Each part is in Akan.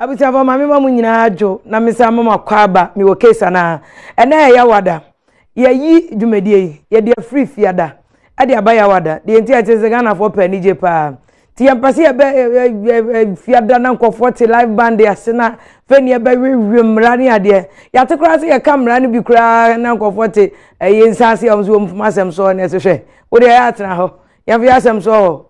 Abisa fa mama mamu nyina adwo na mesa mama kwaba mi wo case na ena ya wada ye yi dwumadie ye de free fiada ade abaya wada de enti atese Ghana for pa ni je pa ti yampase ye be fiada na nkofo te live band ya sena feni ye be wemra ne ade ya te kra se ye camera ne bi kra na nkofo te ye nsase am so masem so ne se hwe wo de ya atena ho ya fi asem so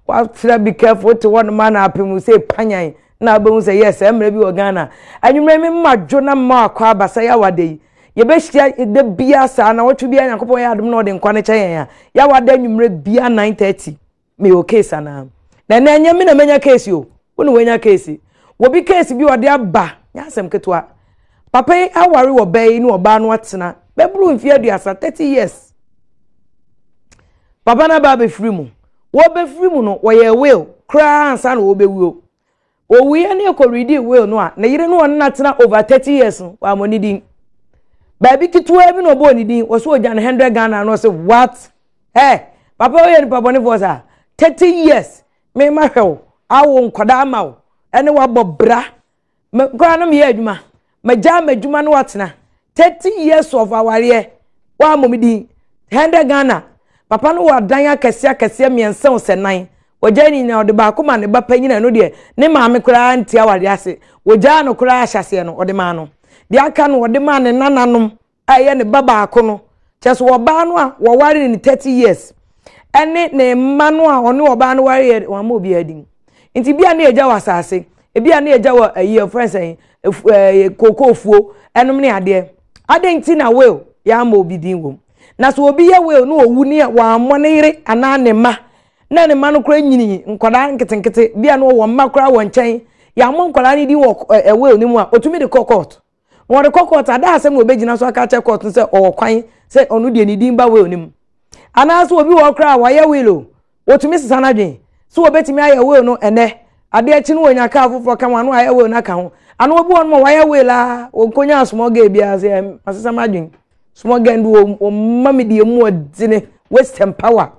wa try be careful to one man apemu say panyan na abu say yes emre bi wo Ghana anwumre me madwo na ma akwa abasa ya wade ye be hia de bia sa na wotu bia Yakobon ya adom na ode nkwa ne kyen ya wade anwumre bia 9:30 me o case ana na enya me na menya case o wonu wenya case wo bi case bi ode aba nya asem ketwa papa aware wo bai ni oba no atena be bru mfia duasa 30 years papa na ba be free mu wo be free mu no wo ye will kra ansa na wo be wuo owi ene ekoridi will no a na yire no won na tena over 30 years wa moni din ba bi kitwa bi no bo ni din wo so ojan 100 Ghana no say what papa we ni papa ni for sa 30 years me ma hwew awo nkoda ama wo ene wa bobra me kwa na me ye adwuma maja madwuma no watena 30 years of aware wa momi din 100 Ghana papa no wa dan akese miensa osenan wojani na ode ba kuma ne ba panyina no de ne maame kura anti aware ase woja no kura ahyase no ode ma no de aka no ode ma ne nananom aye ne baba akono cheso wo ba no a wo ware ni 30 years ene ne mma no a one wo ba no ware wa ma obi adin nti bia na eja wasase ebia na eja wa ayi friends kokofuo enom ne ade nti na will ya ma obi din wom na so obi ye will no owu ne wa mo ne yire ana ne ma na ne ma no kra nyini nkoda nketenkete bia no wo mma kra wo nchen ya mo nkoda ne di wo will ni mu a otumi de court wo de court ada asem obegina so aka che court se o kwan se onu de ni din ba will ni mu ana so obi wo kra wa ye will o otumi sisa na dwen so obetimi aye will no ene ade achi no wonya ka afofo ka ma no aye will na ka ho ana obi won mo wa ye will la onkonya small girl bia se asisa ma dwen small girl ndu o mami de mu odine western power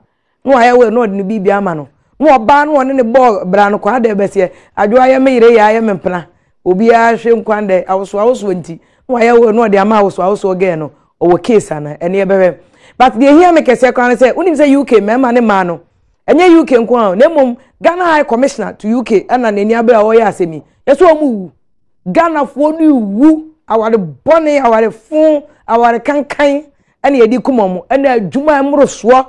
no aye will no de bibia ama no no oba no ne ball bra no kwa de bese adwo aye me yire ya aye me mpena obi a hwe nkwande awoso nti no aye will no de ama awoso girl no o wo case ana ene e bebe but they hear me kese kwa say unim say UK mema ne ma no enye UK nko na mom Ghana High Commissioner to UK ana nani abra wo ya asemi yeso omu Ghana fo no wu aware bone aware fun aware kankan ene yedi kumomo ene adwuma emroso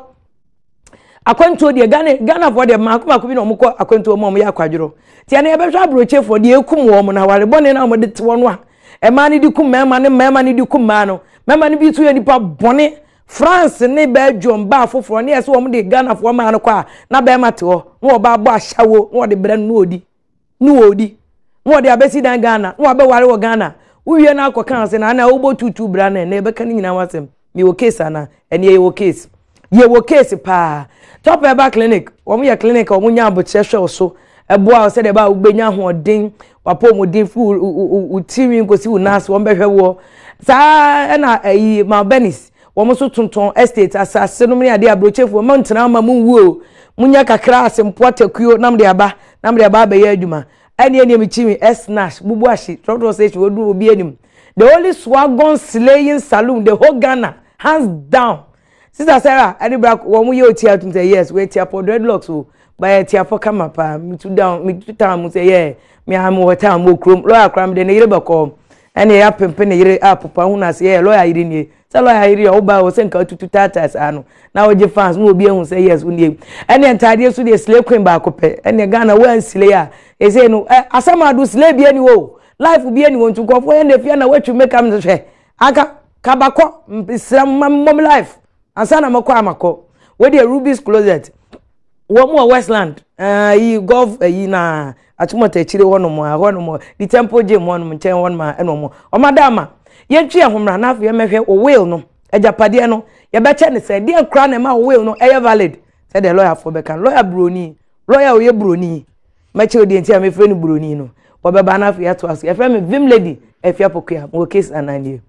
akwanto de Ghana fo de makoma ko bi no mko akwanto mo ya akwadworo ti ene ebehwa abroche fo de ekum wo mo na aware bone na mo de te wono a e ma ne di kum mema ne di kum ma no mema ne bi tu ye nipa bone France ne ba dwomba afoforo ne yese wo de Ghana fo ma no kwa na ba mate ho no ba bo ahyawo no de bra no odi no de abesi dan Ghana no ba ware wo Ghana uwie na akoka se na wo tutu bra na e be kan nyina wasem mi wo case ana ene ye wo case pa top eba clinic wo mo ye clinic wo mo nya aboche hwe so eboa se de ba wo benya hoden wapo mo din fu utiri nkosi wo nas wo behwe wo sa na ayi ma benis wo so tonton estate asase no me ade abrochefo mo ntena ma mu wuo munya kakra asempo atakuo nam de aba ba ye adwuma ene mi chimi snash bubu ashi trotro say we do obi anim the only swagon slaying saloon the whole Ghana hands down sister Sarah ade bra wo mu ye otia tum say yes we tia for dreadlocks o by tia for kama pa me to down me to town mu say yeah me am water mo krom lawyer kram de ne yire bako ene ya pempe ne yire apopa hu na say yeah lawyer yire ni say lawyer yire o ba o senka tutu tatas anu na oje fans mo obi ehun say yes unie ene entade so de slay queen ba kope ene Ghana wan slay a e say no asama do slay bi ani wo life bi ani won tuko fo ene fia na watu make am hwe aka kabako mpisa mom life ansana makọ amako we dey Ruby's Closet wo mo Westland yi golf yi na atumota echire wono the temple gym wono mo nchen wono ma eno mo o madama ye ntwe ahomra na afọ ye mehwe o will no ejapade no ye be che ne say dey kra na ma o will no e valid say the lawyer for be kan lawyer broni lawyer o ye broni ma che odi enti am frɛ no broni no wo be ba na afọ ye to aso ye frɛ me vim lady e fia pokua mo case ananie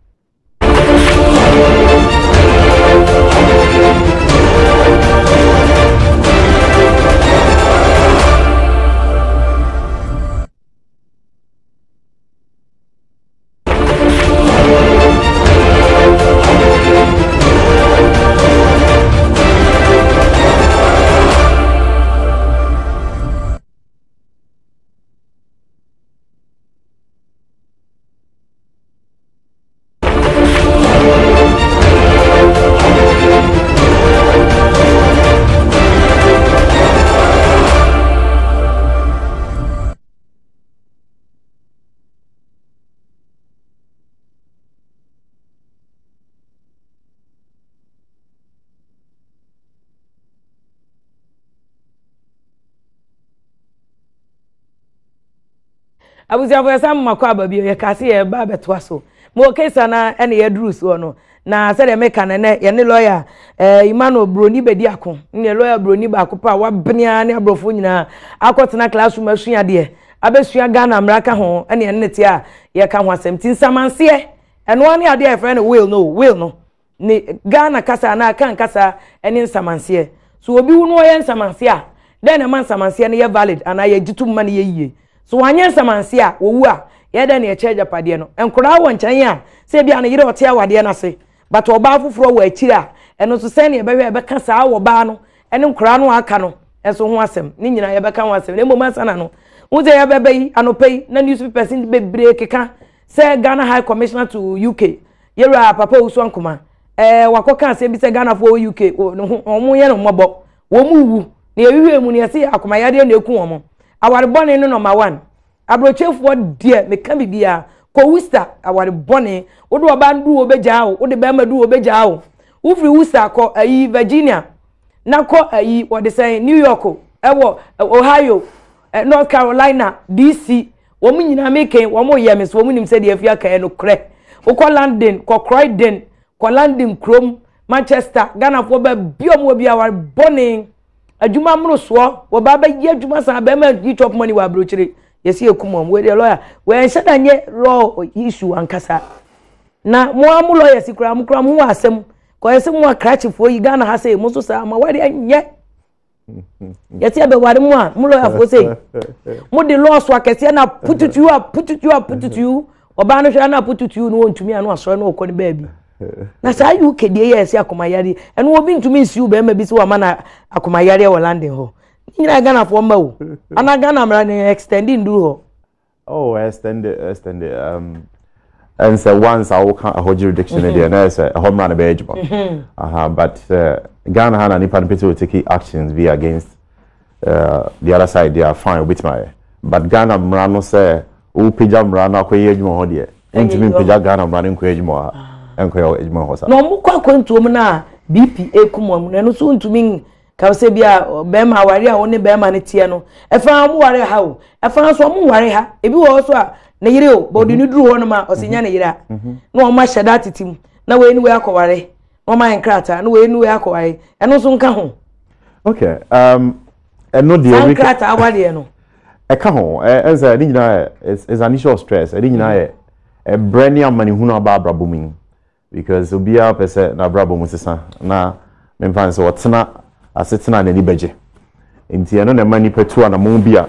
abusia for sam makwa aba bi ye kase ye ba beto aso mo kesa na ene ye duru so no na se de meka na ye ne lawyer Emmanuel Broni bedi ako ne lawyer Broni ba ko pa wa benia ne abrofo nyina akotena classroom asua de abesua Ghana America ho ene ye nete a ye ka ho asem tin samanse eno ane ade e friend will no ni Ghana kasa na kan kasa ene samanse so obi wu no ye samanse a den na man samanse ne ye valid ana ye gitum man ye yie so wanye samanse a wowu a ye den ye charge pade no enkora wo nkyan a se bia na yire ote awade na se but oba fufuro wa akira eno so se ne ye behwe be kasa wo ba no ene nkora no aka no enso ho asem ni nyina ye be ka ho asem ne moma sana no wo ze ye bebe yi anopei na newspaper sin be break ka se Ghana High Commissioner to UK yera papa uso nkoma wakoka se bi se Ghana for UK omo ye no mobo wo mu wu na ewiwe mu ne yesi akomayade na eku omo aware bone no number 1 abrochefo de me ka bibia ko Worcester aware bone wo do oba ndu obeja wo de be ma du obeja wo wo free Worcester ko Virginia na ko wo de say New York ewo Ohio North Carolina DC wo mu nyina meke wo mo ye mes wo mu nim se de afia kan no kre wo ko London ko Croydon ko London Chrome Manchester Ghana for be biom wo bia aware bone adwuma mro so wo ba ba ye adwuma san ba ma yi chop money wa brochire yesi ekumom we the lawyer we shada nye law issue ankasa na mo am lawyer sikura mo kura mo asem ko yesi mo akrachi fo yi Ghana ha say mo so sa ma wari anye yesi be wari mo lawyer fo say mo the law so akese na put it you oba no hwa na put it you no ntumi anu asoro na okoni baabi na sa yu kedie yesi akomayare eno obi ntumi nsiu be ma bi se wa ma akomayare wo London ho nyina Ghana for ma wo ana Ghana mra ne extending do ho extend and so once I will count a whole jurisdiction there na say home run be ejuma but Ghana ha na nipa people will take actions via against the other side they are fine with my but Ghana mra no say o pija mra na akoye ejuma ho de ntimi pija Ghana mra ne nko ejuma ha enko ejuma ho sa no mu kwa kwantuom na BPA kumom na no so ntumi ka se bia be ma ware a woni be ma ne tie no efa mu ware ha o efa so mu ware ha ebi wo so a na yire o bodi ni duru ho no ma osinya na yire na o ma sheda titim na we ni we akoware no ma enkrata na we ni we akoware eno so nka ho okay eno de enkrata awade no e ka ho enza ni nyina is an issue of stress ni nyina e brand amani hunu aba abrabomin because obia pese na abrabom sesa na memfan so wotena asetena na ni beje enti eno na mani petu na mo bia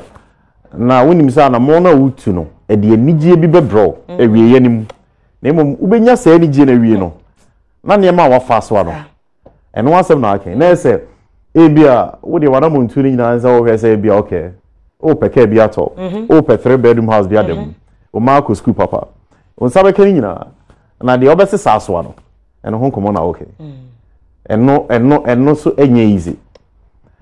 na wonim sa na mo na wutu no e de anigye bi bebro ewie yanim na mom ubenya sa anigye na wie no na ne ma wafa so ano eno asem na aken na ese e bia wo de wana mo ntu ni nyina nza wo hwese bia okay o peke bia to o pe 3 bedroom house bia dem o ma ko school papa on sabe kan nyina na de obese sa so ano eno ho komo na okay eno so enye easy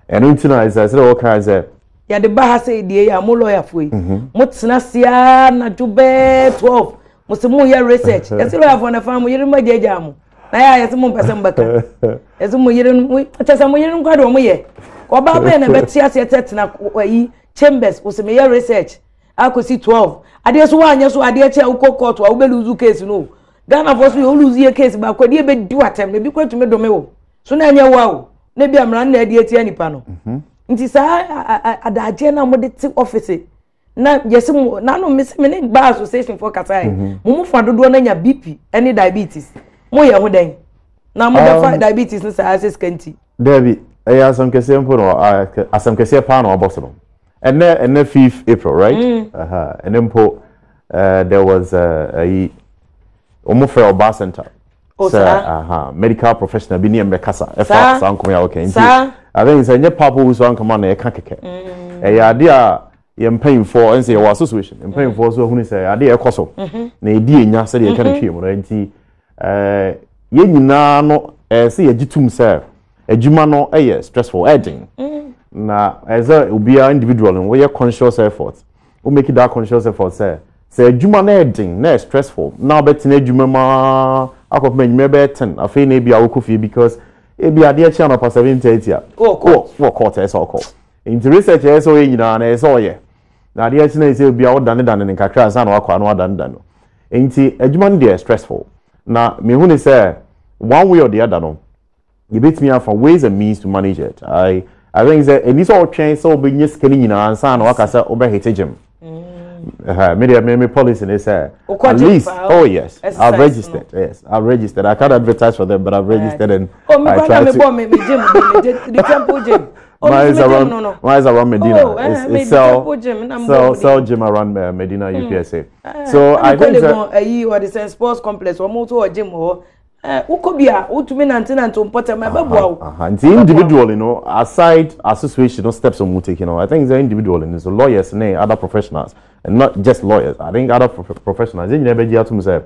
eno ntina is say o kan say ya de ba ha say die ya mo lawyer foi mo tsena sia na jube 12 mo se mo ya research ya se lawyer for na fam yiri ma jeja mo na ya se mo pese mbaka ya se mo yiri mo tesa mo yiri kwado mo ye ko ba be na betia se tetena yi chambers o se me ya research akosi 12 ade so wa anya so ade acha uko court wa ube lose case no Ghana for so you lose your case ba kwadi e be di watem be kwatu me do me wo so na anya wa o na bia mra na ade atia nipa no nti sa adaje na mo de ti office na yesi mo na no me se me ne gba association for katai mo fa dodo na nya BP any diabetes mo ye ho den na mo da diabetes no sa access kanti David asam kese mpo no asam kese pa no oboso no and 5th April right and then there was a Omofe Oba Center. Medical professional bi ni mbekasa efa sankom ya okay nti I think say nye papa who so ankama na e ka keke ya ade a ye mpain for ense your association mpain for so hunu say ade e koso na edi enya say ye ka na twem no nti ye nyina no say ye gitum say adwuma no stressful edging na as a obia individual no we conscious effort we make that conscious effort say adwuma na edging na stressful na betina adwuma ma akop menwme be 10 afei na bia wokofie because e bia de achi anapa 70 a wo court so call in research so nyina na so ye na de ati na say bia wo dane ne kakra ansa na wakwa na wadane no enti adwuma no dey stressful na me hu ne say one way or the other no you bet me for ways and means to manage it. I think that and this all change so be nyes kani nyina ansa na waka say obe hete gym. Me policy they say at least yes I've registered. Yes, I've registered. I can't advertise for them but I've registered and I try to me gym the temple gym. Mine is around Medina. It's sell gym around Medina UPSA. So I think that what is a sports complex or motor or gym or ukobia utumi nanti umpota mababwa and individual you know aside association no steps on taking I think the individual and so lawyers and other professionals and not just lawyers I think other professionals they never get to say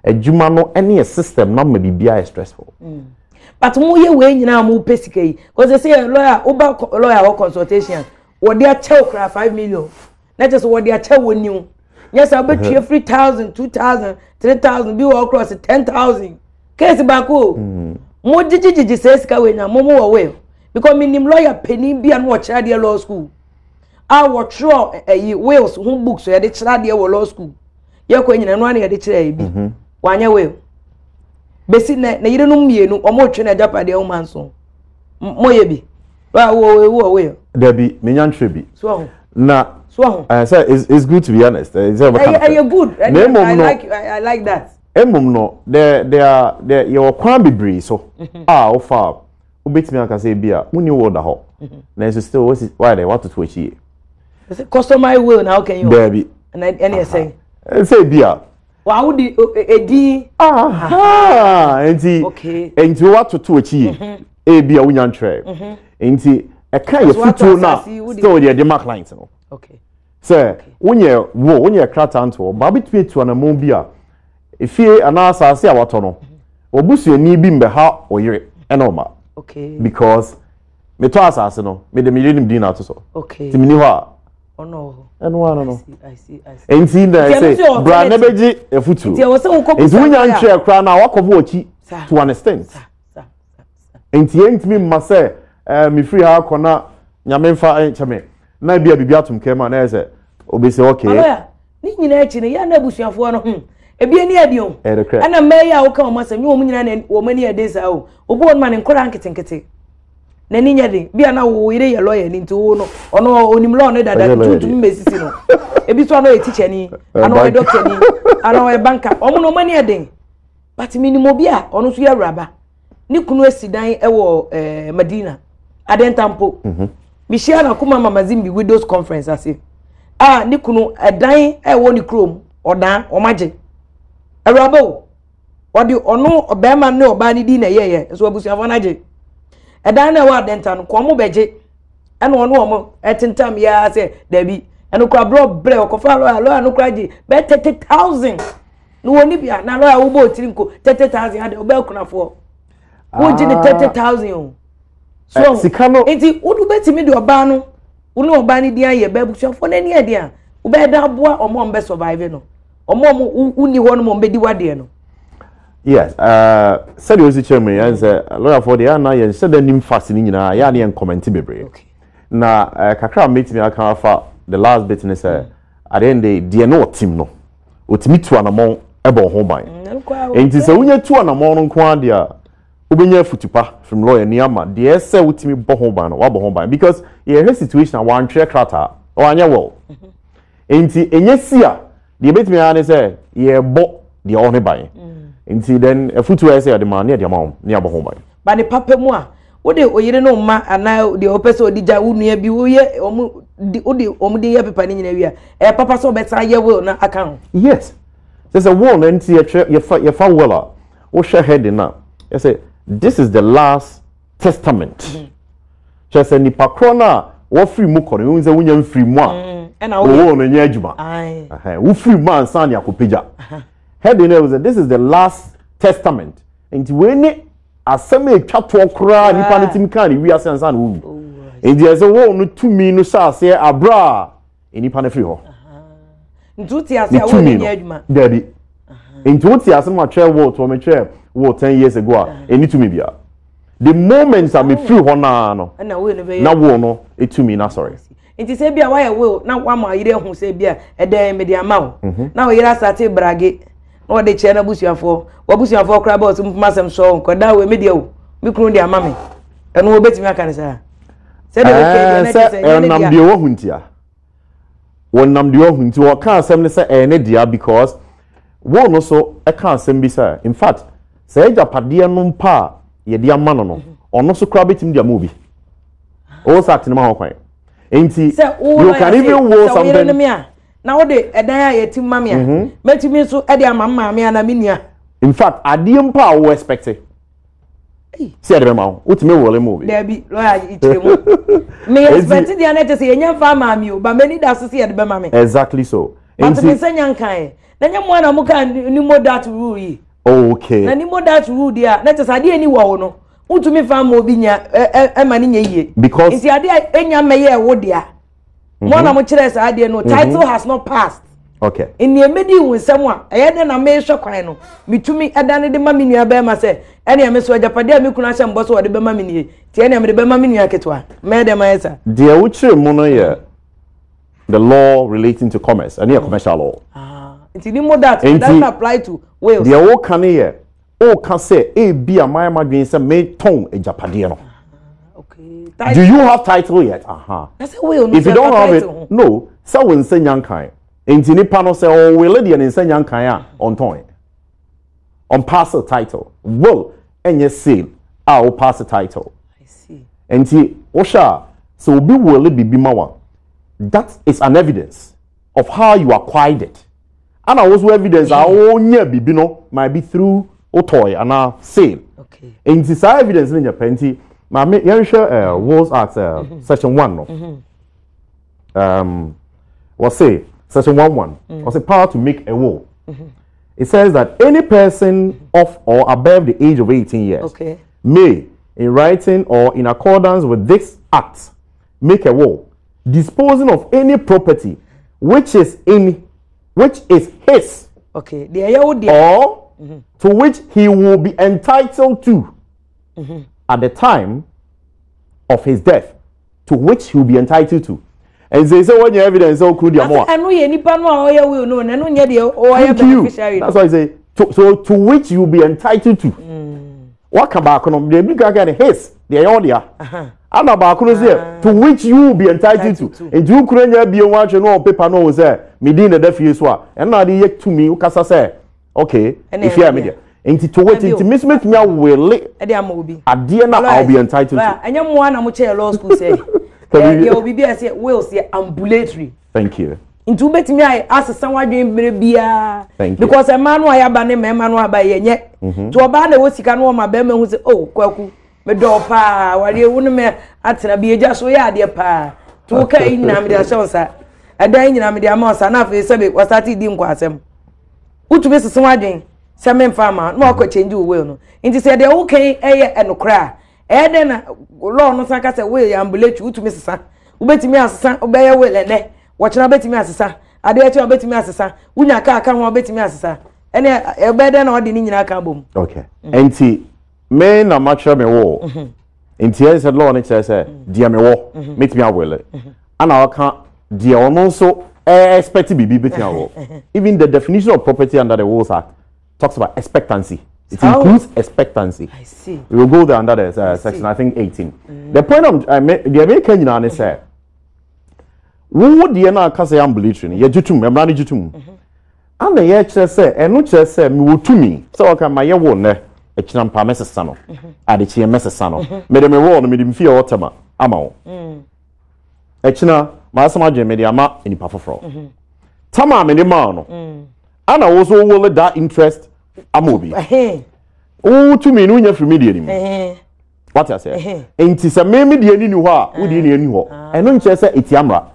adwuma no any system na maybe be stressful but mo ye we nyina mo pesike because they say lawyer or consultation what they tell cry 5 million not just what they tell when you yes I bet you 3,000 2,000 3,000 be all across 10,000 case bako mo jiji says ka we nya mo wo we because minim lawyer penny bia no watch there law school I watch draw Wales who books so ya de chira there law school ye ko nyina no an ya de chira bi wanya we besi na yire no mienu o mo twe na japa de o manso mo ye bi wa wo we there be menyan trebi so na so say it's good to be honest it's you're good I like that no there your kwan bebre so o fa obetimi aka say bia uni word ho na so still why they want to achieve customer will now can you there be and say bia wa wudi edi enti okay enti what to achieve e bia unya ntwe enti e kan ye futu na still the mark client no okay say wonye krata nto ba betwe tu na mo bia efie anasa ase a wato no obusuani bi mbe ha oyire enoma okay because me to asase no me de million din ato so okay timini ho a ono no I see enti na say bra na beji efutu enti wo se wo ko enti wunya ntwe kra na wakobo ochi to an extent enti entimi ma say me free ha kona nyame mfa chame na bia bibia atum kema na say obese okay aloya ni nyina echi ne ya na abusuafo no ebie ni adion ana meya wo ka o masem ni wo nyina na wo mani edesa o obo on man nkora nkete na ni nyade bia na wo ire ye lawyer ni nti wo no ono onim law ne dada tutu mesisi no ebi so no e teacher ni ana o doctor ni ana o banker omo no mani eden but minimo bia ono so ya raba ni kunu asidan e wo Medina adentampo bishia na kuma mama zimbi widows conference ase ni kunu edan e wo ni chrome odan omaje arabo odi ono obema ne oba ni di na yeye so abusuafo na je edan na wa denta no ko mo beje ena ono omo etentam ya se dabi eno kwa bro bre okofa lo no kwa ji be 30,000 no woni bia na lo ya wo bo tiri nko 30,000 ade oba kunafo wo ji ni 30,000 so sikano enti wodu betimi de oba no wo oba ni di aye be abusuafo na ni ade a wo be da boa omo mbe survive no omo uni ho no mbedi wade no yes said you was chairman and say lawyer for the Anaa yen said nim fast ni nyina ya na yen comment bebre na kakra meet me aka afa the last bit ni say at the end the no team no otimi tu anamon ebo ho ban enti say unya tu anamon no kwa dia obenya futupa from lawyer ni ama the say otimi bo ho ban no wa bo ho ban because ye situation one track krata o anya well enti enye sia the bit me an say ye bo the only buy nti then efutu I say the man near the amount near bo home buy ba ne papa mu a wo de oyire no ma ana de opese odija wo nua bi wo ye omu de ye papa ni nyina wi a papa so betra ye will na account yes there's a one nti ye fa wella wo share head na you say this is the last testament just any pakrona wo free mu kore wo nze wunya free mu a na wo no nya adwuma wo free mu ansa ne akopeja head in this is the last testament nti we ni asem etwa to kra nipa ne tim kan wi ase ansa na wo nti ese wo no tumi no saase abra nipa ne free ho ntuti ase a wo nya adwuma daddy ntuti ase ma twa wo to me twa wo 10 years ago a eni tumi bia the moments am free ho na no na wo no etumi na sorry Nti se bia why will na wa ma yire hu se bia eden me dia ma wo. Na wo yira sate brage. Na wo de che na busuafo. Wo busuafo kra ba so mpuma sem so nkoda we me dia wo. Me kunu dia ma me. Eno wo betimi aka ne sa. Se de we ke na se nam de wo huntia. Wonam de wo hunti wo ka asem ne se ne dia because wo no so e ka asem bi say in fact say japade no mpa ye dia ma no ono so kra betim dia mo bi o sa tinema ho kwan enti you can even wo something na wo de edan ya yetim ma me a metimi so e de amamma me na me nia in fact ade mpa wo expect see ade ma wo timi wo le mo bi there be lawyer itiremu me expect dia na te se yenya fa ma mi o ba me ni da so see ade be ma me exactly so enti me senya nkan na nya mo na mo kan ni mo that rule yi okay na ni mo that rule dia na te sa ade ni wo no utumi fa ma obi nya e ma ni nya yie because enti ade enya meye wo dia mo na mo kire sa ade no title has not passed okay in ye medi wunsem a eye na me hwe kwan no mitumi edane de ma menua be ma se ene me so ajapade me kuna hye mbo so de be ma menie ti ene me de be ma menua ketwa me de ma yesa de wo kire mo no ye the law relating to commerce and commercial law nti ni mo that doesn't apply to Wales de wo kan ye o kan say e bi amaya madwen say me ton ajapade no okay do you have title yet that's a way if you don't have it no so when say nyankan enti ni pa no say o we lady and say nyankan a on ton on pass the title will enye sale o pass the title I see enti o sha so obi will bibi mawa that is an evidence of how you acquired it and also evidence nya bibi no might be through toy and sale okay enti sa evidence in your penti ma me yensha Walls Act section 1 no what say section 1:1 was a power to make a will. It says that any person of or above the age of 18 years may, in writing or in accordance with this act, make a will disposing of any property which is his or to which he will be entitled to at the time of his death, to which he will be entitled to. And they say when your evidence so could you more. And we nipa no oya will no na no nya de oya beneficiary. That's why I say to which you will be entitled to. What come back on the big guy his the order. And about to which you will be entitled to. And you couldn't be one no paper no say me din the deaf years and now the yet to me ukasa say okay if you are media. And to wait into miss me will at I'll be entitled to. And you one I'm law school say. You will be as will say ambulatory. Thank you. Into bet me I ask someone dream bia. Thank you. Because a man who I have been a man who by ye. To a band was he can want my bema who say, oh, kwaku, me do pa, while you wouldn't me at be just so ya dear pa. To okay in Namida Shonsa. A day in Namida Moss, and after the was at it dim quasem. Who to miss someone dream? Some farmer, no could change you will no. Into said the okay, and no cry. Then law no sanka say we ambulate you to Mrs. Ubetimi asesa obey well ene watch na betimi asesa ade eche obetimi asesa unya ka aka ho obetimi asesa ene ebede na odi ni nyina aka bom okay enti me na matcha me wo enti e said law no say dia me wo metimi awele ana waka dia ono so expect bibi betimi awo even the definition of property under the Walls Act talks about expectancy. It includes expectancy. I see. We will go there under the section, I think 18. The point the American Union said, "Who would the na kase ambulatory? Ye jutum, me mrani jutum." And the ye say, "And no chese say me wo tumi. So I can my ye wo ne e chinam pa mesesa no. Ade chi mesesa no. Me de me wo no me de mfie otama ama wo. E china ma asama je me de ama enipa foforo. Tama me de ma no. Ana wo so wo that interest amobi o to me no nya free media ni what I say enti se me media ni ho a wo di ni ani ho eno nche se etiamra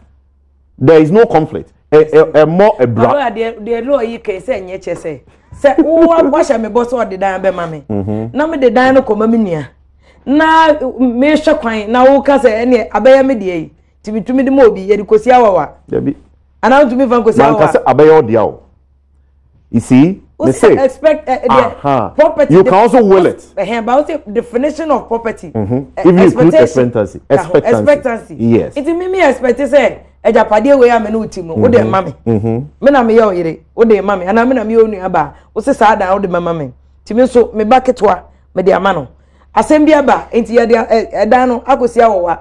there is no conflict more a bra the law yi ke se nye che se wo washa me boss o de dan be ma me na me de dan no koma me nua na me hwe kwan na wo ka se ene abaya media yi timitumi de mo obi ye di kosi awawa da bi ana ntumi fan kosi awawa man ka se abaya odia o you see expect property. You can also will it. But definition of property. If you include expectancy. Yes. It me expect say ejapade we am na uti mu wo de mama me na me ye oyire wo de mama ana me na me onu aba wo se saa da wo de mama me timi so me ba ketwa me de ama no asem bi aba enti ye de edan no akosi awowa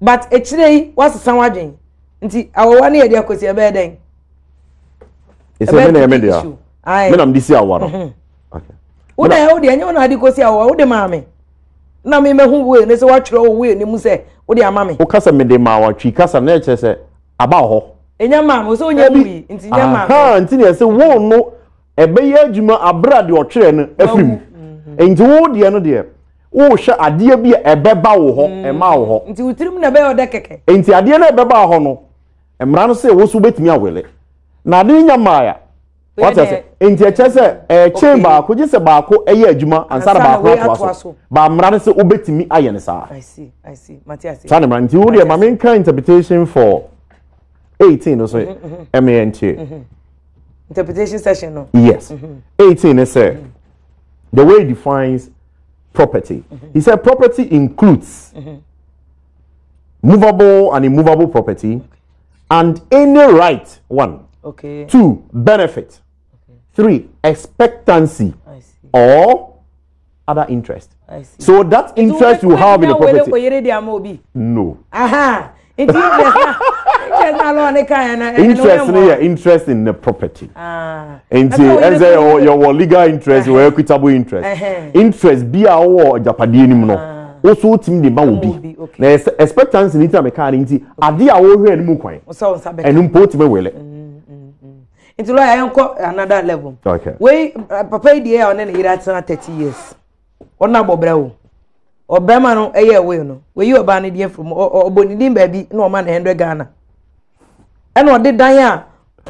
but echirei wasesa wadwen nti awowa na ye de akosi aba den ese me na me dia me na mdisi awowa no okay wo de enye na adi kosi awowa wo de mama na me mehu we ne se wa twere wo we ne mu se wo de ama me wo kasa me de ma wa twi kasa na eche se aba ho enya ma so onya mu yi nti nya ma ha nti ne se wo no ebe ye adwuma abra de o twere no afim nti wo de no de wo hwe ade bi ebe ba wo ho e ma wo ho nti utirim na be o de keke nti ade na ebe ba ho no emra no se wo so betimi awele na ade nya ma ya what say nti eche se chamber ko je se ba ko eye adwuma ansara ba ko aso ba mra no se obetimi aye ne sa I see Matthias sana mra nti wo de ma men kan interpretation for 18 also MANT interpretation session no yes 18 is the way he defines property. He said property includes movable and immovable property and any right, 1. Okay. 2, benefit. 3, expectancy. I see. Or other interest. I see. So that interest you have in the property. No. Aha. Interest in the property. And your legal interest, your equitable interest. Interest be our Japadi no. Also team the man will be. Expectancy in the car into Adia over and Mukwain. And import me well. Into another level. Okay. We papa the on any 30 years. On na bobrao. Obema no eye we no we yi oba ne die from obonidin baabi na o ma na 100 Ghana ena o de dan a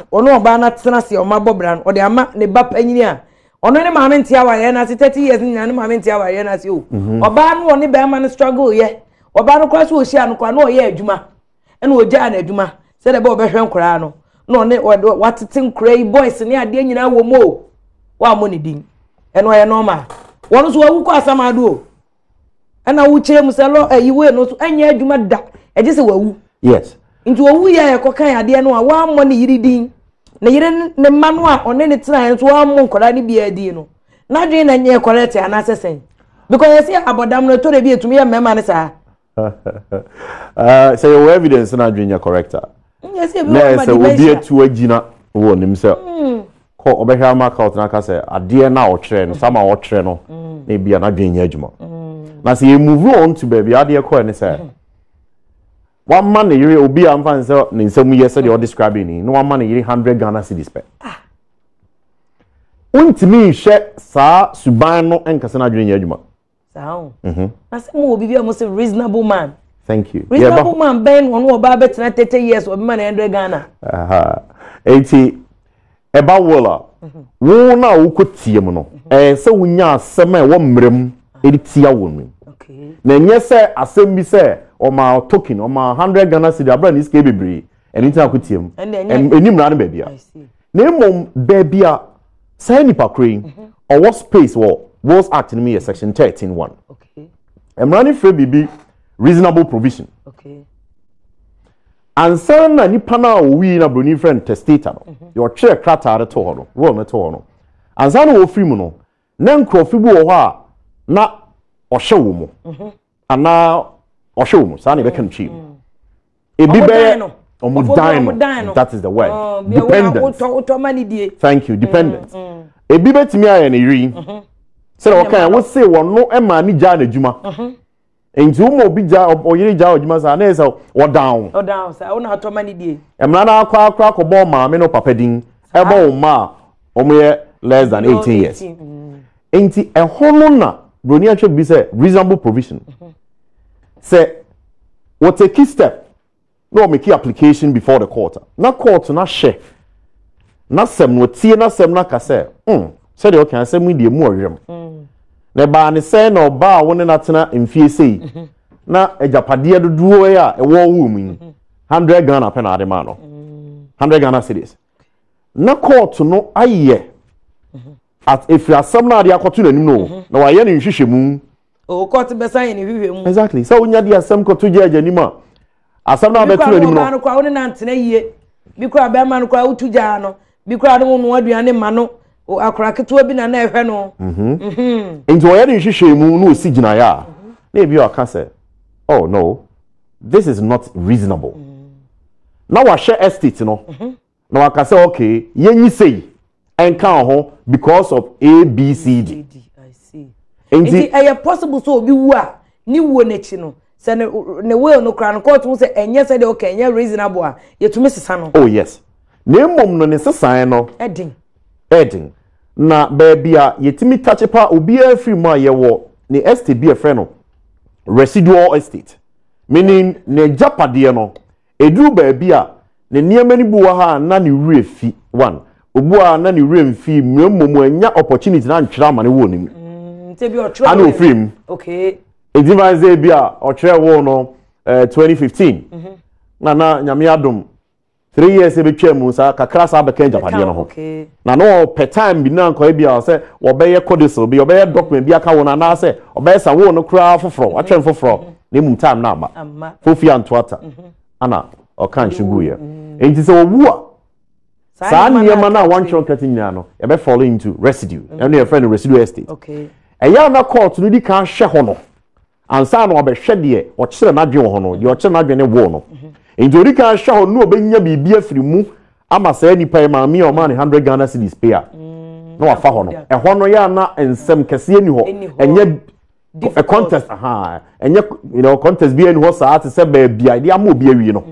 ono oba na tena se o ma bobra no o de ama ne ba panyini a ono ne maame ntia wa ye na 30 years nya ne maame ntia wa ye na se o oba no ne ba ma ne struggle ye oba no kwa so o hia no kwa na o ye adwuma ena o gya na adwuma se de ba obehwe nkora no na o ne watete nkora yi boys ne ade nyina wo mo wa mo ne din ena o ye normal wono so awu kwa asamado o ana wuche musalo yiwe no so anya adwuma da eje se wawu yes nti wawu ya ekokan ade no a wa mo ne yiridin na yire ne ma no a one ne tena nso wa mo nkora ne bia di no na dwen na nye correct ana sesen because you see abodam no to re bi etumi ya mema ne sa say your evidence na dwen ya corrector yes e bi obi etu agina wo nim se ko obehwa market na ka se ade na o twere no sama o twere no na bia na dwen ya adwuma na say you move on to baby ade ko ne say one man yiri obi amfa nse ne nsam yese de o describing ni no one man yiri 100 Ghana cedis pe untimi hwe saa suban no enkase na dwen ya adwuma sao na say mo obi bi am say reasonable man thank you reasonable man ben ono oba betina 30 years obi man 100 Ghana 80 eba wola wo na wo kotie mu no se wunya asem e wo mrem editia wonu okay na nye se asem bi se o ma token o ma 100 Ghana cedi abra ni ske bebre enitia akotiem enim na ba bia na emom ba bia say nipa crane or what space was act in me section 13:1 okay I'm running for bibi reasonable provision okay and say na nipa na owi na broni friend testator no your chair krata to ho no wo na to ho no and say na wo free mu no na nkrofi bu wo ho a na ohye wo mu ana ohye wo mu say na be kan chi ebi be omudino that is the word dependent thank you dependent ebi betimi aye na iri say wo kan wo say wo no e ma ni ja na adwuma enti wo mo bi ja oyiri ja adwuma sa na ese wo down say wo na automani die emra na akwa ko bo ma me no papa din e bo wo ma o mo ye less than 18 years enti e hono na broni atwe bi say reasonable provision say what take step no make application before the court na court na share na sem no tie na sem na ka say say de okay asem die mu orem na ba ne say na oba woni na tena mfie sei na ejapade doduo ya e wo wu mu 100 Ghana pe na ade ma no 100 Ghana cedis na court no aye at if you are some na dia koto nanim no na wa ye ne nhwehwe mu o court be sign ne hwehwe mu exactly so onya dia asem koto je ajanim a asem na be tu nanim no no kwa woni na ntena yie bi kwa be ma no kwa utu ja no bi kwa no no aduane ma no akora keto bi na na ehwe no enti wo ye ne nhwehwe mu no si gina ya na ebi o ka say oh no this is not reasonable na wa share estate no na wa ka say okay yenyi sei enka ho because of ABCD I see enti e possible so obi wu a ni wo nechi no se ne we no kra no court wo se enye se de okay enye reasonable a yetumi sesa no oh yes na emom no ne sesan no edin na baby a yetimi tachepa obi afri mu a ye wo ne estate bi efre no residual estate meaning ne japade no eduru baby a ne niema ni bu ha na ne wure fi one obu a na ne wure mfi mmom anya opportunity na ntwera amane wo nim nte bi o tro ana ofrim okay edivanze bi a o tire wo no 2015 na nyame adom 3 years e betwa mu sa kakra sa beka japade no ho na no per time bi na nko bi a se wo be ye codicil bi wo be ye document bi aka wo na na se wo be sa wo no kra foforo atwen foforo na mu time na ama fofi antoata ana o kan shugu ye enti se wo wu a sa niema na one chunk nyina no e be fall into residue and your friend residue estate okay eya na court no di kan hwe ho no ansa na obehwe de o kire na dwen ho no de o kire na dwen ne wo no enti odi kan hwe ho no obenya bibia afiri mu ama sa nipa ma mi o ma ne 100 Ghana cedis pay a no afa ho no e ho no ya na ensem kese ni ho enye a contest enye contest bi eni ho sa ate se ba bia de ama obi awie no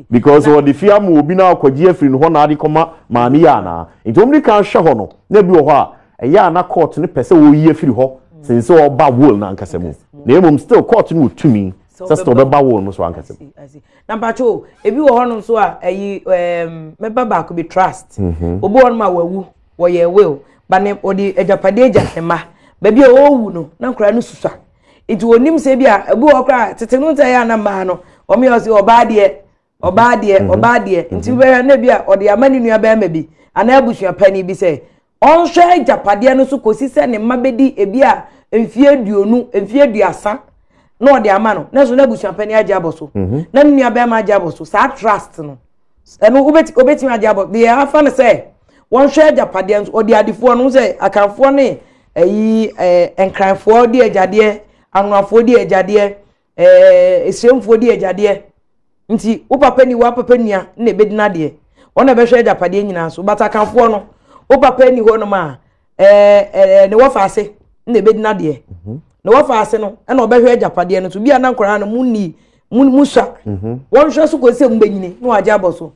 because what the fear mu obi na akwaji afiri no ho na ade koma ma mi ya na enti omri kan hwe ho no na bi ho a eya na court ne pese wo yi afiri ho since o ba wool na ankasa mu na emom still court no tumi so still be ba wool no so ankasa mu I see number 2 ebi wo ho no so a eyi member back be trust obo won ma wawu wo ye will ba ne odi ejapade ejahema ba bi o wu no na nkora no susua enti onim se bi a ebi wo kra tete no ta ya na ma no o me o se oba de nti be na bi a odi amani nua ba ma bi ana abusua pani bi se on hwe japade no so kosi se ne mabedi ebi a emfie duonu emfie duasa na odi ama no na so na abusua pani aja aboso na nua ba ma aja aboso sa trust no eno obeti aja aboso de afa ne se won hwe japade no odi adifo no se akanfo ne eyi enkranfo di ejade anuafo di ejade esremfo di ejade nti wo papa ni wa papa nia na ebedina de ona be hwe japade nyina so bata kanfo no wo papa ni ho no ma ne wo faase na ebedina de ne wo faase no na obehwe japade no so bia na nkora no musa won hwe so ko se mbenyini no aja boso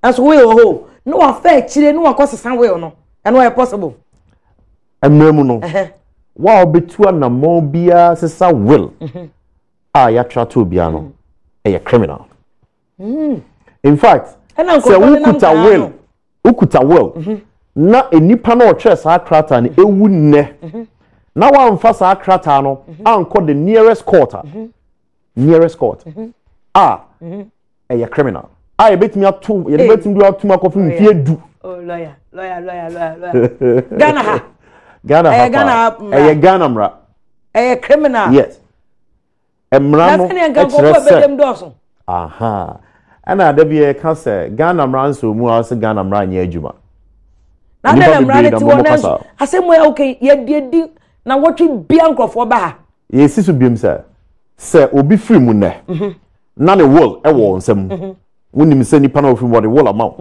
aso we ho no wa fa kire no wa kosesan we no and why possible ememu no wa obetua na mo bia sesa will ya trato bia no e criminal in fact say ukuta will na enipa na o chess akrata na ewu nne na wa mfa sa akrata no anko the nearest court a criminal e betimi atu ye betimi do atu makofu mfie du lawyer Ghana Ghana mra criminal yes emra no aha ana da bi ka se Ghana mra nso mu ase Ghana mra nya adwuma na na mra ne ti wona asemu ya okay ye di na wotwe bia nkrofo ba ha ye sisu biem se obi free mu ne na ne wall e wo nsam wonim se nipa na ofi wo de wall amount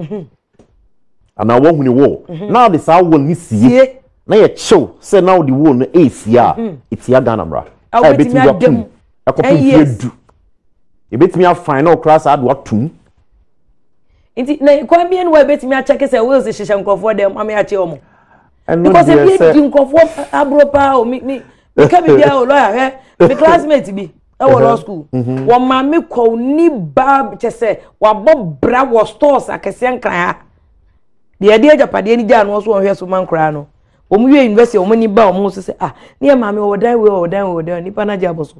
ana wo hu ne wall na de sa wall ni sie na ye chill se na the wall no esia etia Ghana mra e betimi atum akopu du e betimi afine na okra sa do atum inti na kwa bia no betimi a check se wills hihye nkrofo dem am ya che omo because if you nkrofo abropa o mi ka bia o lawyer me classmate bi e wo law school wo ma me ko ni bab che se wa bobra wo stores akese nkran de ade ajapade ni ja no so hwe so mankra no omuwe university omuni ba omu so se ne ma me wo dan nipa na ja boso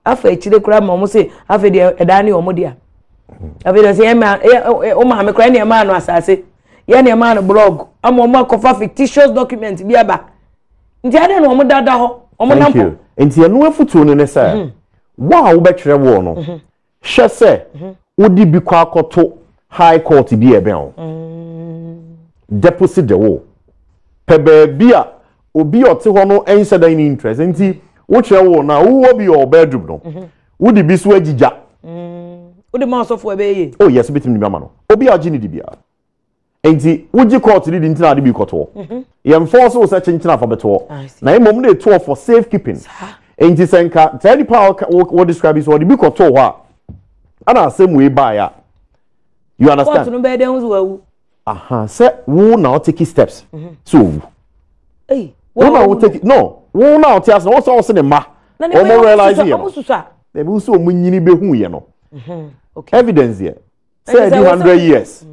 afa echire kura ma omu se afa de edani omu dia afa de se o ma me kura ne ma no asase ye na ma na blog ama omo akofa fictitious document bi aba nti ade na omo dada ho omo nampo nti enu afutu no ne say wa wo betwere wo no hye se wodi bi kwa akoto high court bi ebe ho deposit the wo pebe bia obi ote ho no ense dan ni interest nti wo kire wo na wo bi your bedroom no wodi bi so agija wodi ma osofo ebe ye oh yes bitim ni bi ama no obi agi ni di bia enti wogi court ni di ntina ade bi koto ye enforce wo se chinchina fa beto na imom na eto for safekeeping enti senka tell power what describe is what the bi koto ho a ana asem we buy ya you understand court no be den wo wu aha say wo na take steps so wo na wo take no wo na wo take as no so se ne ma o mo realize here they be so munyini be hu ye no okay evidence here say 100 years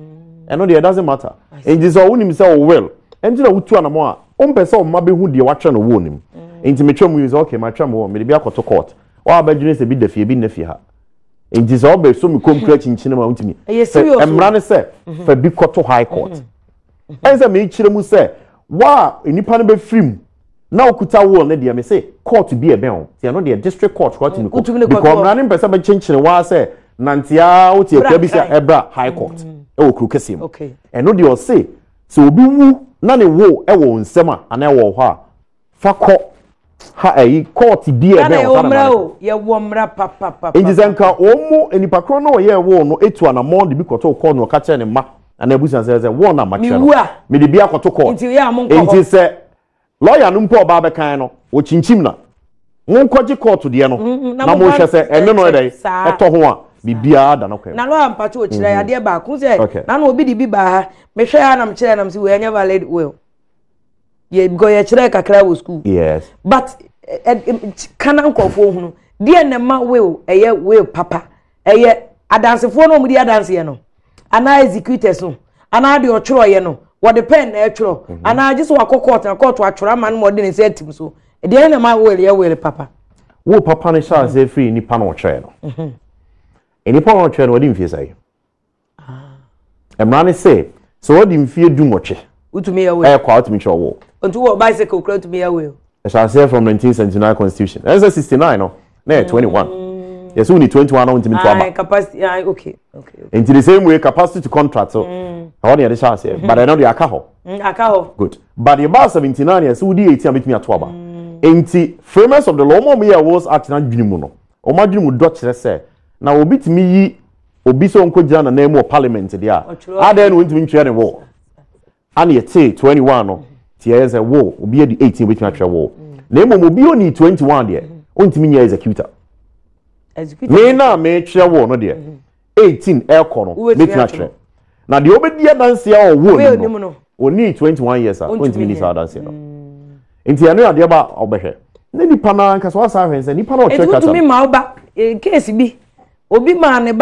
and no it doesn't matter and this all nim say well enti na wutu anamo a o mpese o ma be hu de watwe no wo nim enti me twam use okay ma twam wo me de bi akoto court wa abadwene se bi da fie bi na fie ha enti so be so me kom kra chinchine ma untimi emra ne se fa bi koto high court ense me chire mu se wa enipa no be film na okuta wo ne de me se court bi ebe ho se no de district court court ni ko because na ne mpese be chinchine wa se nantia wo tie kra bi se ebra high court e wo kru kesim okay eno de o se so obi wu na ne wo e wo nsem a na e wo ho a fa ko ha ayi court bi ebe ho na ye wo mra papa injizenka omo enipa kro no ye wo no etu anamo de bi koto ko no ka kire ne ma na abusan se wo na ma kire no me de bi akoto court inti ya mo nko inti se lawyer no mpo ba be kan no wo chinchim na won koje court de no na mo hwe se ene no dey eto ho a bibia da no kwa na lawyer mpacho kire ya de ba kun se na no obi de bi ba ha me hwe ya na m kire na m se we anya valid will ye go ye kire kakra wo school yes but kana nkofo hunu die ne ma will eye will papa eye adansefo no mu di adanse ye no ana executors no ana de ochro ye no what the pen na ochro ana just wa court na court wa chora man mo de ne se tim so die ne ma will ye will papa wo papa ne sha se free ni pa no ochre no eni pa no ochre no odi mfie sai emra ne say so odi mfie du moche utumi ye will kwa utumi chro wo onto wo bicycle kra utumi ye will I shall say from 1979 constitution. That's 69 no. No 21. Yes, we need 21 no into capacity okay. Into the same way capacity to contract so. I want the shall say but I know the akaho. Akaho. Good. But the about 79 years we di 18 bit me atoaba. Enti framers of the law mo me was act na dwumu no. O ma dwumu do kire say na obi timi yi obi so nko gira na name of parliament dia. Ada no ntimi ntwe ne wo. Ana ye 21 no. Tie say wo obi e 18 bit me atwe wo. Na emo obi oni 21 de. Ontimi nya executor. Me na me twe wo no de. 18 elko no me twe atwe. Na de obedi dance ya o wo no. Oni 21 years ah ontimi ni sa dance no. Nti anu ade ba obehwe. Na nipa na nka so asa hwense nipa na o twe kasa. Etumi ma oba case bi. Obi ma ne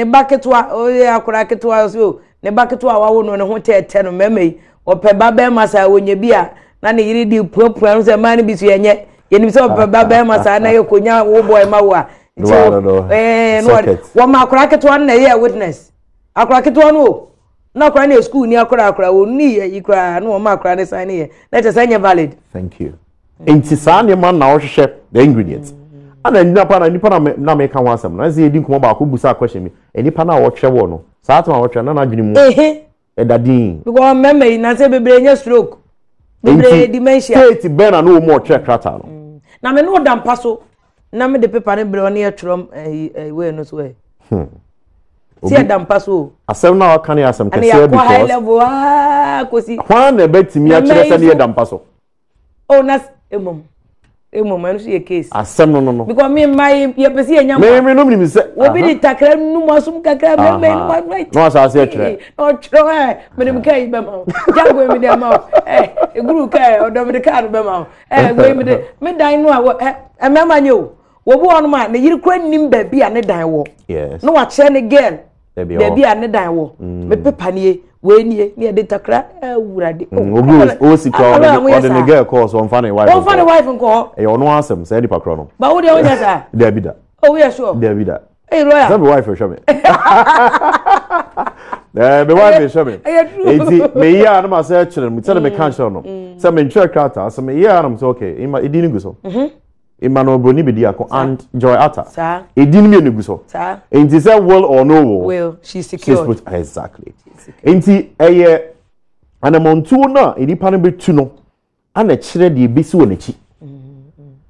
ba ketwa o akura ketwa so ne ba ketwa wa wo no ne ho tete no memei ope baba masa wonye bia na ne yiri di puapua no se ma ne bisu yenye yenim se ope baba masa na ye konya wo boy ma wo a no wo ma akura ketwa na ye witness akura ketwa no na akura na school ni akura wo ni ye ikura no ma akura ne sign ye na te say valid. Thank you. Enti sa ne man na wo hwehwe the ingredients ana nipa na me ka wansam na ze edi nkomo ba ko busa question mi nipa na wo hwehwe wo no sa atma wo hwehwe na adwene mu edadin because memory na say bebre nya stroke bebre dementia state ben na no more check rata no na me no dampa so na me de paper ne bre one yetrom we no so we see dampa so asem na kan ya asem kese because high level kosi kwan na betimi a kire se ne dampa so oh na emom anu see case asem no because me my ye pese enya me no mi se obi di takra nu masum kakra me right no asa se kire no chro me me kai be ma jago me de ma eguru kai odo me de card be ma go me dan no a me ma nyo wo bo onu ma ne yiri kwa nim ba bia ne dan wo yes no wa che ne girl ba bia ne dan wo me pepa ne we nie ne de takra wurade o sika o de ne girl course on funny wife nko e ono asem say di pakro no ba wo de onya sa David oh we are sure David hey lawyer say wife show me Me wife is sharing. Me ya na ma say chire me tell me can share no. Say me ntwe krata, say me ya na so okay. Ima edini gu so. Ima no broni be dia ko and Joy Atta. Sir. Edini me gu so. Sir. Enti say will or no will. Will she's secure. Exactly. Enti anamontu na enipa no betu no ana chire de bisi wo nechi.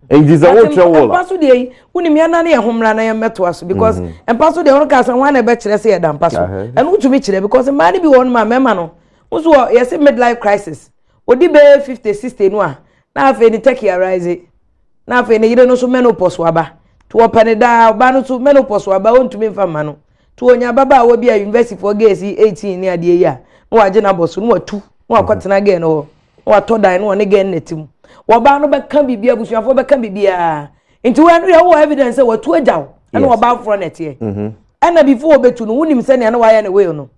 Enti za wo twa wo la. Paso de unim ya na na ye homra na ye meto aso because paso de won ka san wan na be chire say ye dan paso. Enu tumi chire because man bi won ma mema no. Nso ye say midlife crisis. Odi be 50 60 no a na afa ni take your rise. Na afa ni yire no so menopause waba. To opane da ba no so menopause waba won tumi mfa ma no. To onya baba wo bia university for girls 18 ni ade ya. No waje na boso no atu. No akotena again no. No atodan no ne gen netim. Woba no be kan bibia busuafo be kan bibia. Nti wan re wo evidence say watu ajaw. Na woba front net ye. Na before obetu no wonim se ne na waya ne we no.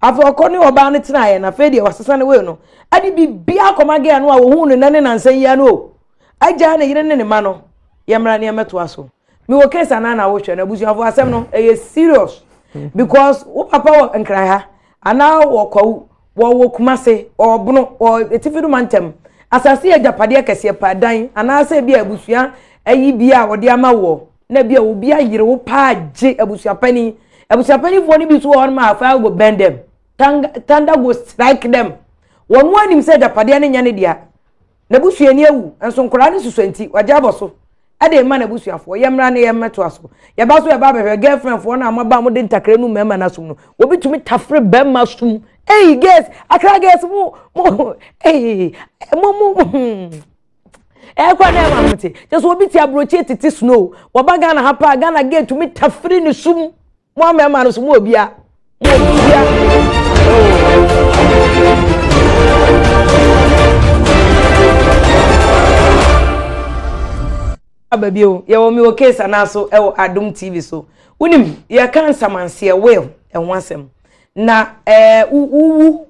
Afọ okoni woba ne tena ye na fe de wasesa ne we no. Adi bibia koma again no a wo hu no nane nansan ya no. Aja na yire ne ma no. Yemra ne meto aso. Me wo case Anaa na wo hwe na busuafo asem no e serious. Because wo papa wo nkra ha Anaa wo kwa wo kumase obono o etifidu mantem asase agapade kese padan Anaa se bia abusua ayi bia wo de ama wo na bia wo bia yire wo paaje abusua pani fo ni bi so on ma afa go bend them tanda go strike them won wanim se agapade ne nya ne dia na busua ni awu enso nkora ne susuanti waja boso ade ma na busuafo yemra ne yemeto aso ye ba so ye ba be girlfriend fo na amaba mo de ntakra nu mema na sum no obi tumi tafre be ma sum hey guys akra guys mo hey mo kwa na ma mti just obi ti abrochi titi snow wo ba Ghana hapa Ghana gate tumi tafre ni sum mo mema no sum obia ababio ye wo mi wo case Anaa so e wo Adom TV so unim ye kan samanse will e wansem na wu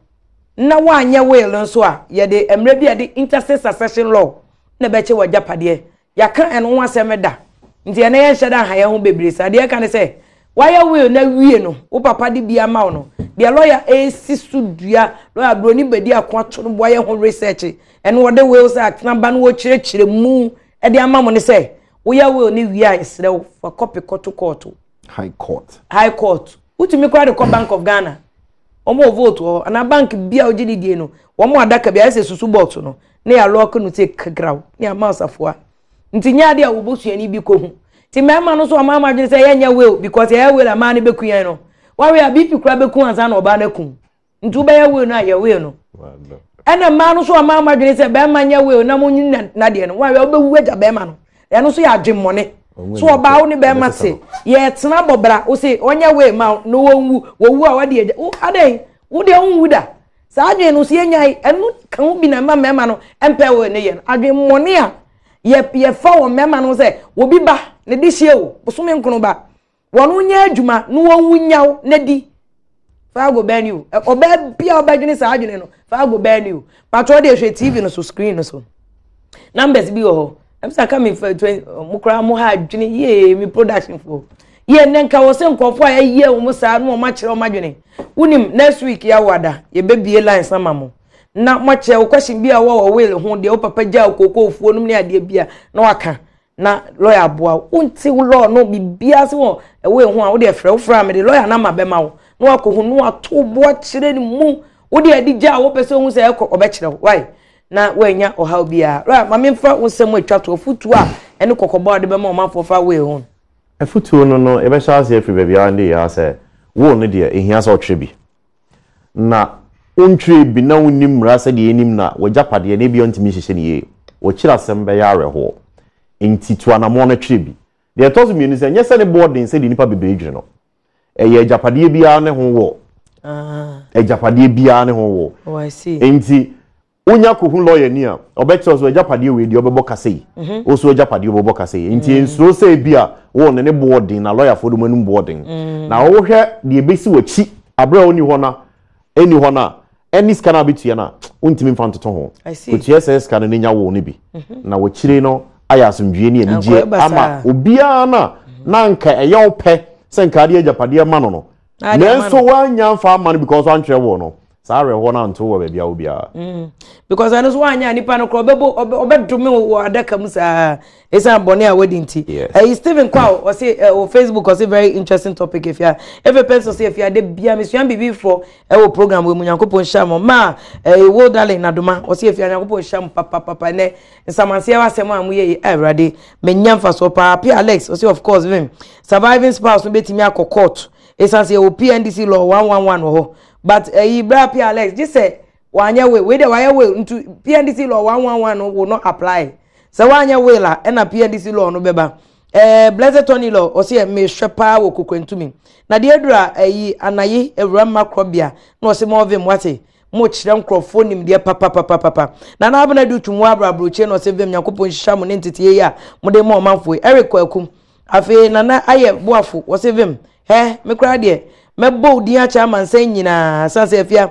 na wanya will nso a ye de emre bia de interstate succession law na be che wajapade ya kan en wansem da nti ene ye nheda ha ye ho bebre sa de kan se waya will na wie no wo papa de bia ma no de lawyer AC studua lawyer broni bedi akwato no boye ho research en wo de will sa atna ba no wo chire mu e de amamo ne say wo ya will ni wi a isrew for copy court high court utumi kwa the Bank of Ghana omo vote o na bank bia ogidi die no wo mo adaka bia se susu box no na ya lock no te kagraw na ya masafoa ntinya de a wo bosuani bi ko hu ti mema no so amama dwen say yenya will because ya will ama ne bekuyan no wa we abi pikura beku ansa na oba na kum ntu be ya will no ya will no ena ma no so amama dwen say be ma nya will na mo nyin na de no wa we obewu aja be ma no ya no so ya adwemmone so oba wo ni be ma se ye tena bobra wo se onya we ma no wo a wade aja wo adai wo de wo da sa adwen no se nyai enu kan wo bi na ma mema no empe wo ne ye adwemmone a ye fa wo mema no se wo bi ba ne di hie wo bosome nkono ba wonu nya adwuma no wo nyaw ne di fa go ban you oba bia oba dwene sa adwene no fa go ban you patro de hwe TV no so screen no so numbers bi wo ho I'm coming for 20 mukra mo ha adwene ye mi production for ye nenka wo se nkofo a ye wo sa no ma kire o madwene unim next week ya wada ye bebie line sama mo na mo kire wo question bia wo will ho de wo papa ja okoko ofuo num ne ade bia na waka na lawyer boa unti law no bibia se wo we ho a wo de frɛ wo fra me de lawyer na ma be ma wo na wakohu no ato boa kire ni mu wo de adi ja wo pese hu se e ko obe kire why na wenya oha bia right mama mfa wonsem atwa to futu a ene kokobo de be ma ma fofa we hon afutu no e be sha se free baby ande ya se wo no de ehia so twe bi na ontwe bi na wonim rasa de enim na wajapade ne bi ontimi hyehye ne ye wo kira sem be ya reho enti to anamo na twe bi de tozo mi ni se nyese ne boarding se de nipa bebe gire no eye japade bia ne ho wo japade bia ne ho wo oh I see enti onya ko hu lawyer ni a obecho so japade we di obebo kasei o so japade obebo kasei enti enso se bia wo ne boarding na lawyer for do manum boarding na wo hwe de ebesi wachi abra oni ho na eni ho na eni scanner bitu na untimi mfa ntoto ho otie se scanner ne nya wo ne bi na wo chire no aya asomdwe ni ani je ama obia na nka eya ope se nka de japade ma no no Nenso one young farmer because one trewono. Sorry, one and two baby obia. Because I know one yan nipa no krobebo obedumi wo adaka musa esa bone a wedding tea. Stephen Kwao or say or Facebook or say very interesting topic if you every person say if you dey bia me suan bibi for program we munyankopon sham ma wo darling nadoma or say if you nyankopon sham papa ne nsamanse wasem am ye Awurade menyamfa so pa Alex or say of course vim surviving spouse no betimi akọ court esa say o PNDC law 111 ho but Ibra Alex just say wanya we dey wanya we into PNDC law 111 will not apply. So wanya we la na PNDC law no beba. Blessed Tony law o say me hwepa wo kokwentumi. Na de adura anayi ewura makrobia na o say mo vem wate mo kire nkrofo nim de papa. Na na abana du tumu abrabroche na o say vem yakopon hihya mo ne ntete ya mo de mo manfo Eric Kwakum afi na aye boafo o say vem me kra de mebo di acha mansan nyina sanse afia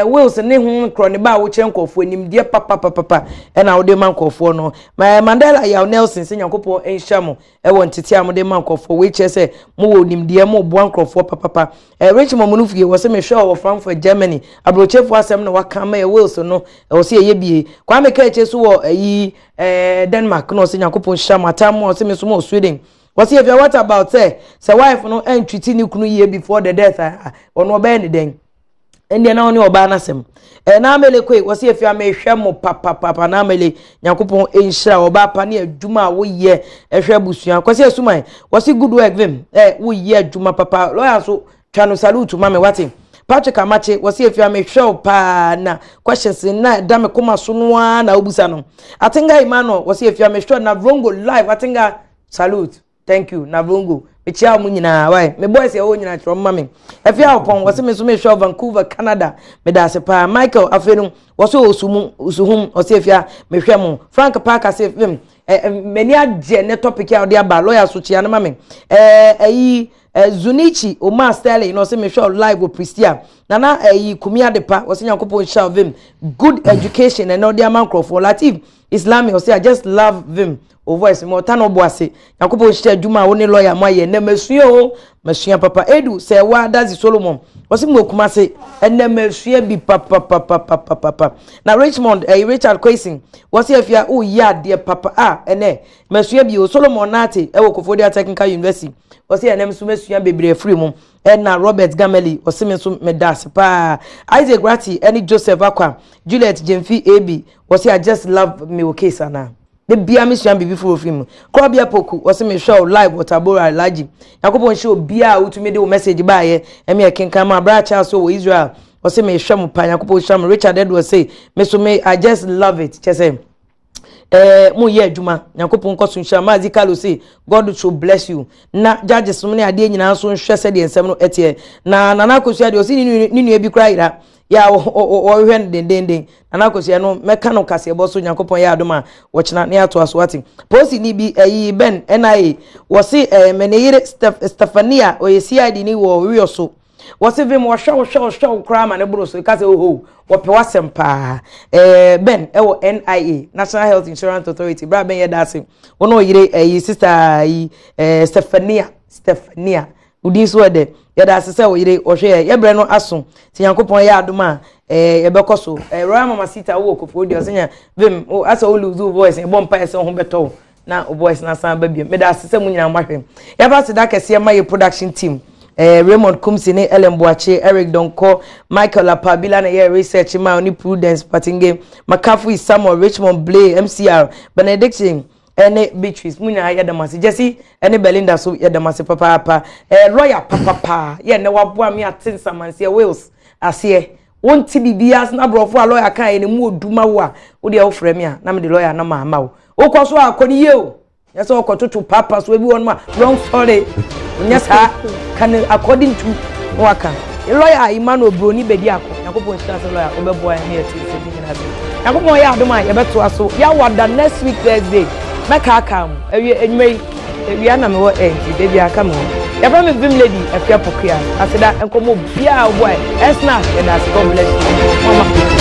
Wilson ne hu krone ba wo chenkofo anim de papa na wo de mankofo no Mandela ya Nelson se nyankopon enhya mo wo ntete am de mankofo we che se mo wo nim de mo bo ankrofo papa Richmond munufie wo se me hwe wo Frankfurt Germany abrochefo asem na waka ma Wilson no wo se ye bie kwa me ka che so wo Denmark no se nyankopon hya mo atam mo se me so mo Sweden. What's if you what about say wife no and treat ni kunu year before the death on oba ni den ende na oni oba na sem na mele kwe what's if you me hwe mo papa na mele yakopon enhira oba pa na adwuma wo ye ehwe busua kwase asuman what's good work them wo ye adwuma papa lawyer so twa no salute mama wati Patrick Amache what's if you me hwe pa na questions na da me koma so no na obusa no atinga imano what's if you me hwe na Vrongo live atinga salute. Thank you Navungu mechia mu nyina why me boys e o nyina tro mama afia opon wose me so me show Vancouver Canada me da se pa Michael afenu wose osuhum wose afia me hwe mu Frank Parker se film many age ne topic ya de aba lawyer so chia na mama Zunichi o master no se me show live with Pristia nana kumia de pa wose nyankopon show them good education and no dia man for Latif Islamic or say I just love them o voice mo tano boase yakobo hye adwuma wo ne lawyer mo ye na masua papa Edu say wa dazi Solomon wose mo kuma se na masua bi papa na Richmond Richard Quasin wose afia o ya de papa ene masua bi o Solomon nati wo Kofodia Technical University wose na masua bebre free mo na Robert Gameli wose me so medas pa Isaac Grati eni Joseph Akwa Juliet Jemfi AB wose I just love me case Anaa the bia mission bibi for film Krobia Poku wose me show live Watabora Laji yakopon show bia utumi de message ba ye emi akenkan ma bra cha so Israel wose me hwe mo pa yakopon show Richard Edward say me so me I just love it chese mo ye adwuma yakopon koso hwa mazi kalo say God should bless you na judges mo ne ade nyina so hwe se de ensem no etie na nana kosu ade o si ni nu ebi kra ira ya o hwen den anakosia no meka no kase boso nyankopon ya adoma wo kina ne ato aso ati posi ni bi ben NIA wo se meneyire Stefania o CID ni wo wioso wo se vim wo hwe kra ma ne bro so kase wo pe wasem pa ben wo NIA National Health Insurance Authority bra ben ye dase wo no yire sister Stefania udi so de yada asese wo yire ohwe ye bre no aso ti yankopon ya adoma ye bekoso Royal Mama Sita wo Kofodia senya vim o asa o lose voice e bompa ese ho beto na o voice na san ba biem me da asese mu nyina mahwe ya ba se da kese ma ye production team Raymond Kumsi ne Ellen Boache Eric Donko Michael Apabila na ye research ma oni Prudence Patinge Makafu Samuel Richmond Blay MCR Benediction ene Beatrice munya ya damase Jesse ene Belinda so ya damase papa lawyer papa ye ne waboa me atensa manse Wales ase wonti bibia na brofo a lawyer kan ene mu oduma wo a wo de wo frɛ me a na me de lawyer na ma ma wo okoso akoni ye o yes okototo papa so ebi won ma wrong story yes can according to waka lawyer Emmanuel Broni bedi akọ yakopon chance lawyer obeboa me ati se bi na se yakopon ya adoma ye beto aso ya wada next week Thursday meka akam enwei ewia na me wo de bia akam ya bra me vim lady afia pokua aseda enkomo bia boy esna and as God bless you mama